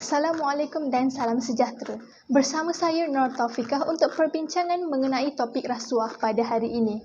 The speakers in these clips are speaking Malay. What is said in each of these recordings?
Assalamualaikum dan salam sejahtera. Bersama saya Nur Taufikah untuk perbincangan mengenai topik rasuah pada hari ini.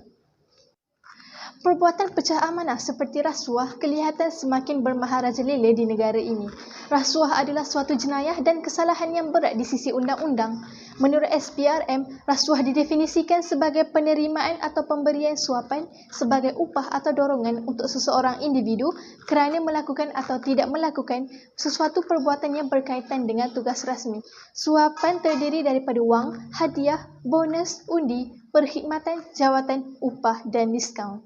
Perbuatan pecah amanah seperti rasuah kelihatan semakin bermaharajalela di negara ini. Rasuah adalah suatu jenayah dan kesalahan yang berat di sisi undang-undang. Menurut SPRM, rasuah didefinisikan sebagai penerimaan atau pemberian suapan sebagai upah atau dorongan untuk seseorang individu kerana melakukan atau tidak melakukan sesuatu perbuatan yang berkaitan dengan tugas rasmi. Suapan terdiri daripada wang, hadiah, bonus, undi, perkhidmatan, jawatan, upah dan diskaun.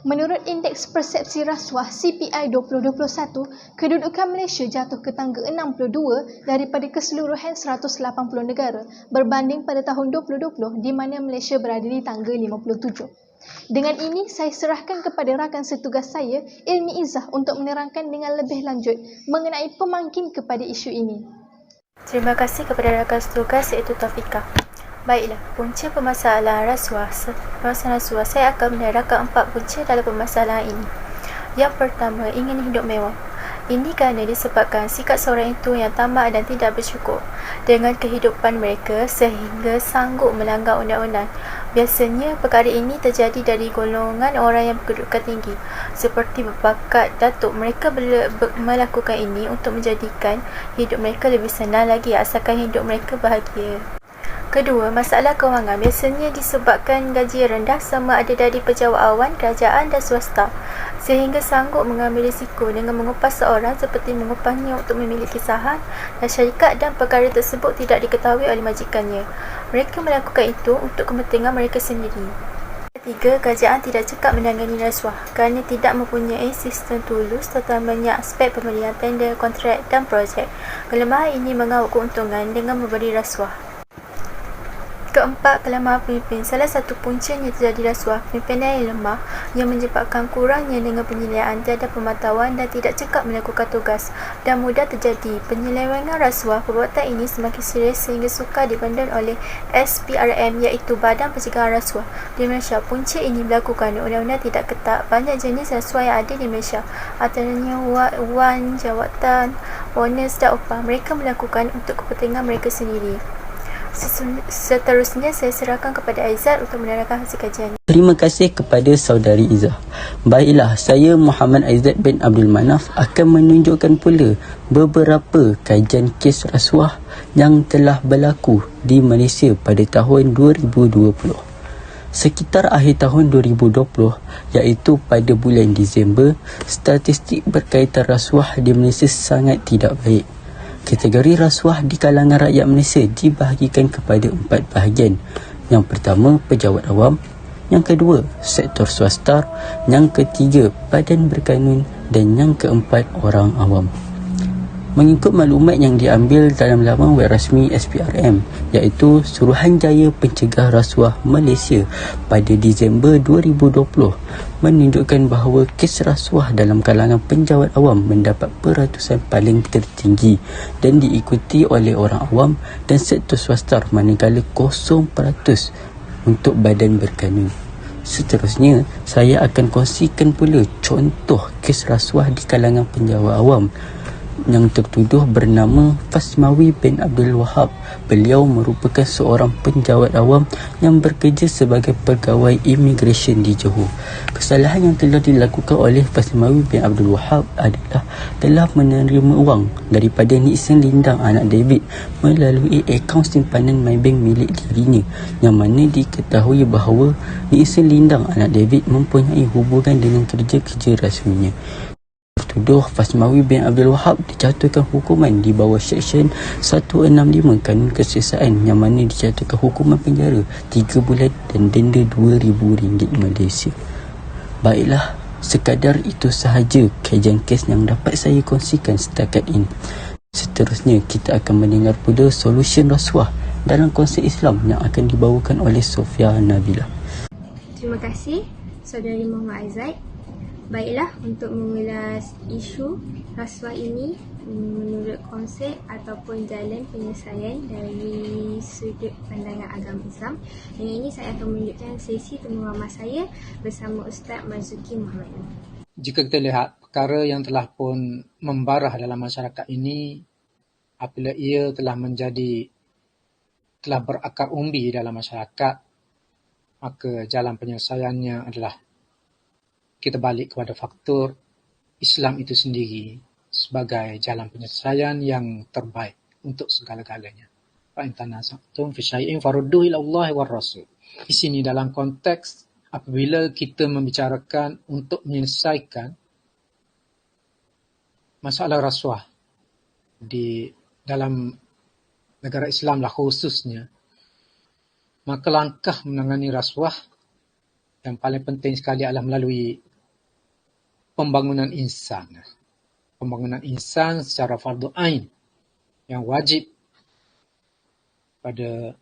Menurut Indeks Persepsi Rasuah CPI 2021, kedudukan Malaysia jatuh ke tangga 62 daripada keseluruhan 180 negara berbanding pada tahun 2020 di mana Malaysia berada di tangga 57. Dengan ini, saya serahkan kepada rakan setugas saya, Ilmi Izzah, untuk menerangkan dengan lebih lanjut mengenai pemangkin kepada isu ini. Terima kasih kepada rakan setugas iaitu Taufikah. Baiklah, punca permasalahan rasuah. Saya akan menerangkan 4 punca dalam permasalahan ini. Yang pertama, ingin hidup mewah. Ini kerana disebabkan sikap seorang itu yang tamak dan tidak bersyukur dengan kehidupan mereka sehingga sanggup melanggar undang-undang. Biasanya perkara ini terjadi dari golongan orang yang berkedudukan tinggi seperti berbakat datuk. Mereka melakukan ini untuk menjadikan hidup mereka lebih senang lagi asalkan hidup mereka bahagia. Kedua, masalah kewangan biasanya disebabkan gaji rendah sama ada dari pejabat awan, kerajaan dan swasta sehingga sanggup mengambil risiko dengan mengupah seorang seperti mengupahnya untuk memiliki saham dan syarikat dan perkara tersebut tidak diketahui oleh majikannya. Mereka melakukan itu untuk kepentingan mereka sendiri. Ketiga, kerajaan tidak cekap menangani rasuah kerana tidak mempunyai sistem tulus tentang banyak aspek pemberian tender, kontrak dan projek. Kelemahan ini mengawal keuntungan dengan memberi rasuah. Keempat, kelemahan pemimpin. Salah satu puncanya terjadi rasuah pimpinan yang lemah yang menyebabkan kurangnya dengan penilaian terhadap pemantauan dan tidak cekap melakukan tugas dan mudah terjadi penyelewengan rasuah. Perbuatan ini semakin serius sehingga sukar dibanding oleh SPRM iaitu Badan Pencegahan Rasuah di Malaysia. Punca ini dilakukan undang-undang tidak ketat. Banyak jenis rasuah yang ada di Malaysia, antaranya wan, jawatan, bonus dan upah. Mereka melakukan untuk kepentingan mereka sendiri. Seterusnya saya serahkan kepada Aizat untuk menerangkan hasil kajian. Terima kasih kepada saudari Izzah. Baiklah, saya Muhammad Aizat bin Abdul Manaf akan menunjukkan pula beberapa kajian kes rasuah yang telah berlaku di Malaysia pada tahun 2020. Sekitar akhir tahun 2020, iaitu pada bulan Disember, statistik berkaitan rasuah di Malaysia sangat tidak baik. Kategori rasuah di kalangan rakyat Malaysia dibahagikan kepada 4 bahagian. Yang pertama, pejabat awam. Yang kedua, sektor swasta. Yang ketiga, badan berkanun. Dan yang keempat, orang awam. Mengikut maklumat yang diambil dalam laman web rasmi SPRM, iaitu Suruhanjaya Pencegah Rasuah Malaysia pada Disember 2020, menunjukkan bahawa kes rasuah dalam kalangan penjawat awam mendapat peratusan paling tertinggi dan diikuti oleh orang awam dan sektor swasta, manakala 0% untuk badan berkanun. Seterusnya, saya akan kongsikan pula contoh kes rasuah di kalangan penjawat awam yang tertuduh bernama Fasmawi bin Abdul Wahab. Beliau merupakan seorang penjawat awam yang bekerja sebagai pegawai imigresen di Johor. Kesalahan yang telah dilakukan oleh Fasmawi bin Abdul Wahab adalah telah menerima wang daripada Nixon Lindang anak David melalui akaun simpanan Maybank milik dirinya, yang mana diketahui bahawa Nixon Lindang anak David mempunyai hubungan dengan kerja-kerja rasminya. Tertuduh Fasmawi bin Abdul Wahab dijatuhkan hukuman di bawah Seksyen 165 Kanun Kesiasaan, yang mana dijatuhkan hukuman penjara 3 bulan dan denda RM2,000 Malaysia. Baiklah, sekadar itu sahaja kajian kes yang dapat saya kongsikan setakat ini. Seterusnya, kita akan mendengar pula solusi rasuah dalam konsep Islam yang akan dibawakan oleh Sofia Nabila. Terima kasih saudari Muhammad Aizat. Baiklah, untuk mengulas isu rasuah ini menurut konsep ataupun jalan penyelesaian dari sudut pandangan agama Islam. Dengan ini saya akan menunjukkan sesi temu ramah saya bersama Ustaz Marzuki Muhammad. Jika kita lihat perkara yang telah pun membarah dalam masyarakat ini apabila ia telah berakar umbi dalam masyarakat, maka jalan penyelesaiannya adalah kita balik kepada faktor Islam itu sendiri sebagai jalan penyelesaian yang terbaik untuk segala-galanya. Fa in tanaza'tum fi syai'in farudduhu ila Allah war Rasul. Di sini dalam konteks apabila kita membicarakan untuk menyelesaikan masalah rasuah di dalam negara Islam lah khususnya, maka langkah menangani rasuah yang paling penting sekali adalah melalui pembangunan insan. Pembangunan insan secara fardu ain yang wajib pada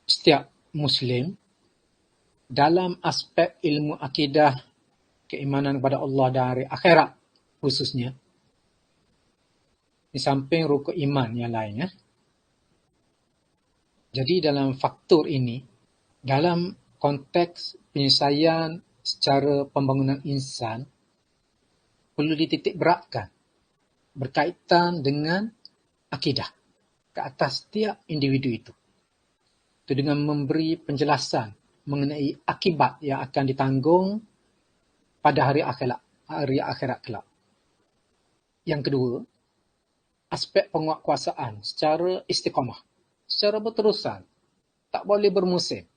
setiap Muslim dalam aspek ilmu akidah, keimanan kepada Allah dan hari akhirat khususnya, di samping rukun iman yang lainnya. Jadi dalam faktor ini, dalam konteks penyelesaian secara pembangunan insan, perlu dititik beratkan berkaitan dengan akidah ke atas setiap individu itu. Itu dengan memberi penjelasan mengenai akibat yang akan ditanggung pada hari akhirat kelak. Yang kedua, aspek penguatkuasaan secara istiqamah, secara berterusan, tak boleh bermusim.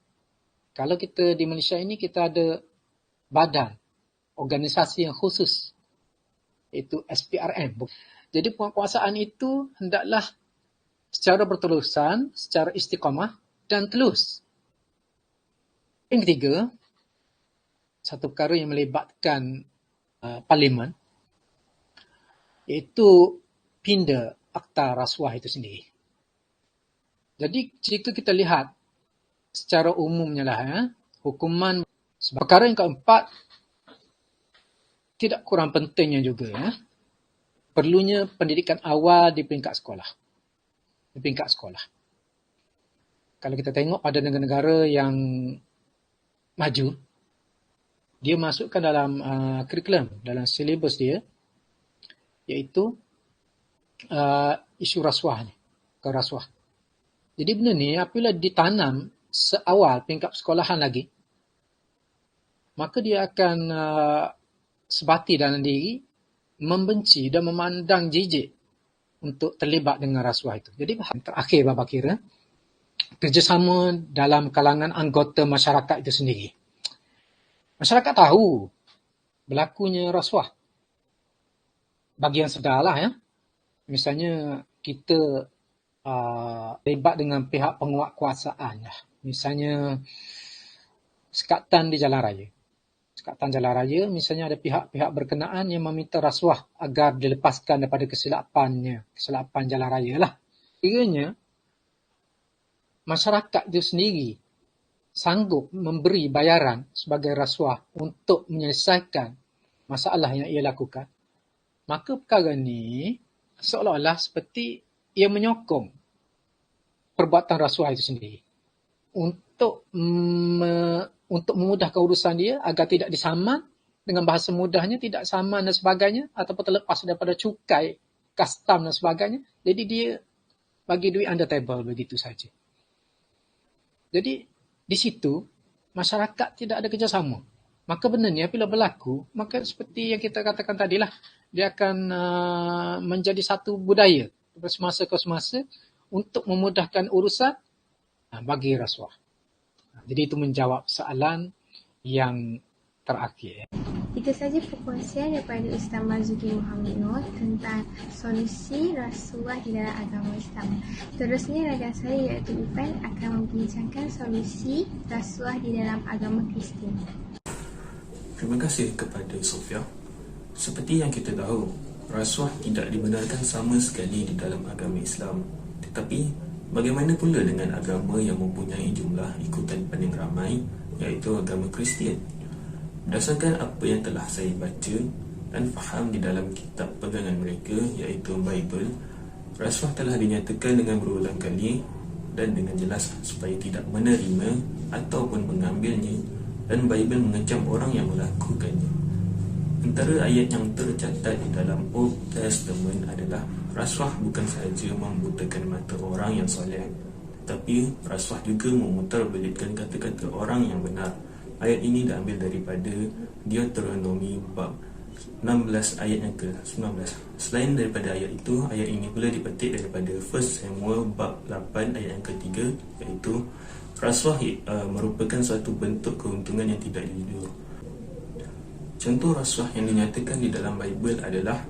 Kalau kita di Malaysia ini, kita ada badan, organisasi yang khusus, iaitu SPRM. Jadi penguatkuasaan itu hendaklah secara berterusan, secara istiqamah dan telus. Yang ketiga, satu perkara yang melibatkan parlimen, iaitu pinda akta rasuah itu sendiri. Jadi jika kita lihat secara umumnya lah, hukuman perkara yang keempat tidak kurang pentingnya juga, perlunya pendidikan awal di peringkat sekolah. Kalau kita tengok pada negara-negara yang maju, dia masukkan dalam kurikulum, dalam silibus dia, iaitu isu rasuah ni, kerasuah. Jadi benda ni apabila ditanam seawal peringkat sekolahan lagi, maka dia akan sebati dalam diri membenci dan memandang jijik untuk terlibat dengan rasuah itu. Jadi terakhir Bapa kira, kerjasama dalam kalangan anggota masyarakat itu sendiri. Masyarakat tahu berlakunya rasuah. Bagi yang sedarlah, misalnya kita terlibat dengan pihak penguatkuasaan. Misalnya sekatan di jalan raya. Sekatan jalan raya, misalnya ada pihak-pihak berkenaan yang meminta rasuah agar dilepaskan daripada kesilapan jalan raya lah. Kiranya masyarakat itu sendiri sanggup memberi bayaran sebagai rasuah untuk menyelesaikan masalah yang ia lakukan, maka perkara ni seolah-olah seperti ia menyokong perbuatan rasuah itu sendiri untuk memudahkan urusan dia agar tidak disaman, dengan bahasa mudahnya tidak saman dan sebagainya, ataupun terlepas daripada cukai, custom dan sebagainya. Jadi dia bagi duit under table begitu saja. Jadi di situ masyarakat tidak ada kerjasama. Maka benda ni apabila berlaku, maka seperti yang kita katakan tadilah, dia akan menjadi satu budaya semasa ke semasa untuk memudahkan urusan bagi rasuah. Jadi itu menjawab soalan yang terakhir. Itu saja perkongsian daripada Ustaz Marzuki Muhammad Noor tentang solusi rasuah di dalam agama Islam. Terusnya rakan saya iaitu Ifan akan membincangkan solusi rasuah di dalam agama Kristian. Terima kasih kepada Sofia. Seperti yang kita tahu, rasuah tidak dibenarkan sama sekali di dalam agama Islam. Tetapi bagaimana pula dengan agama yang mempunyai jumlah ikutan paling ramai, iaitu agama Kristian? Berdasarkan apa yang telah saya baca dan faham di dalam kitab pegangan mereka, iaitu Bible, rasuah telah dinyatakan dengan berulang kali dan dengan jelas supaya tidak menerima ataupun mengambilnya, dan Bible mengecam orang yang melakukannya. Antara ayat yang tercatat di dalam Old Testament adalah rasuah bukan sahaja membutakan mata orang yang soleh, tetapi rasuah juga memutarbelitkan kata-kata orang yang benar. Ayat ini diambil daripada Deuteronomy bab 16 ayat yang ke-19. Selain daripada ayat itu, ayat ini pula dipetik daripada 1 Samuel bab 8 ayat yang ke-3, iaitu rasuah merupakan suatu bentuk keuntungan yang tidak jujur. Contoh rasuah yang dinyatakan di dalam Bible adalah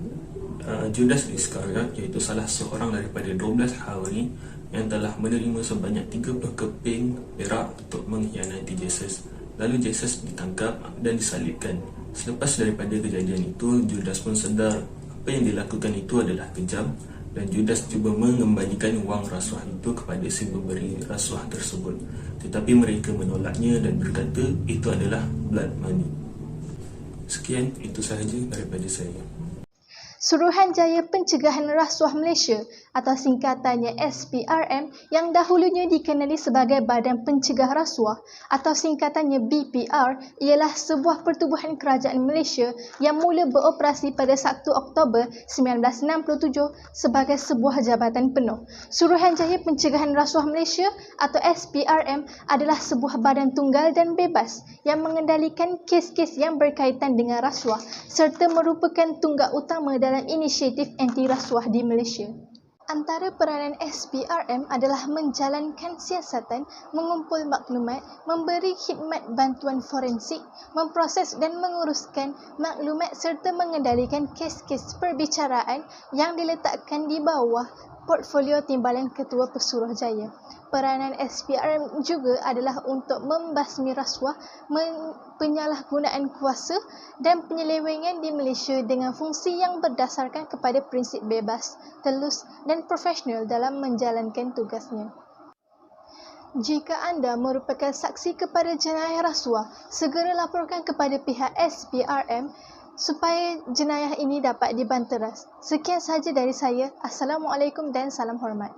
Judas Iscariot, iaitu salah seorang daripada 12 Hawari yang telah menerima sebanyak 30 keping perak untuk mengkhianati Yesus. Lalu Yesus ditangkap dan disalibkan. Selepas daripada kejadian itu, Judas pun sedar apa yang dilakukan itu adalah kejam, dan Judas cuba mengembalikan wang rasuah itu kepada si pemberi rasuah tersebut. Tetapi mereka menolaknya dan berkata itu adalah blood money. Sekian, itu sahaja daripada saya. Suruhanjaya Pencegahan Rasuah Malaysia atau singkatannya SPRM yang dahulunya dikenali sebagai Badan Pencegah Rasuah atau singkatannya BPR ialah sebuah pertubuhan kerajaan Malaysia yang mula beroperasi pada 1 Oktober 1967 sebagai sebuah jabatan penuh. Suruhanjaya Pencegahan Rasuah Malaysia atau SPRM adalah sebuah badan tunggal dan bebas yang mengendalikan kes-kes yang berkaitan dengan rasuah serta merupakan tunggak utama dalam inisiatif anti rasuah di Malaysia. Antara peranan SPRM adalah menjalankan siasatan, mengumpul maklumat, memberi khidmat bantuan forensik, memproses dan menguruskan maklumat serta mengendalikan kes-kes perbicaraan yang diletakkan di bawah portfolio Timbalan Ketua Pesuruhjaya. Peranan SPRM juga adalah untuk membasmi rasuah, penyalahgunaan kuasa dan penyelewengan di Malaysia dengan fungsi yang berdasarkan kepada prinsip bebas, telus dan profesional dalam menjalankan tugasnya. Jika anda merupakan saksi kepada jenayah rasuah, segera laporkan kepada pihak SPRM supaya jenayah ini dapat dibanteras. Sekian sahaja dari saya. Assalamualaikum dan salam hormat.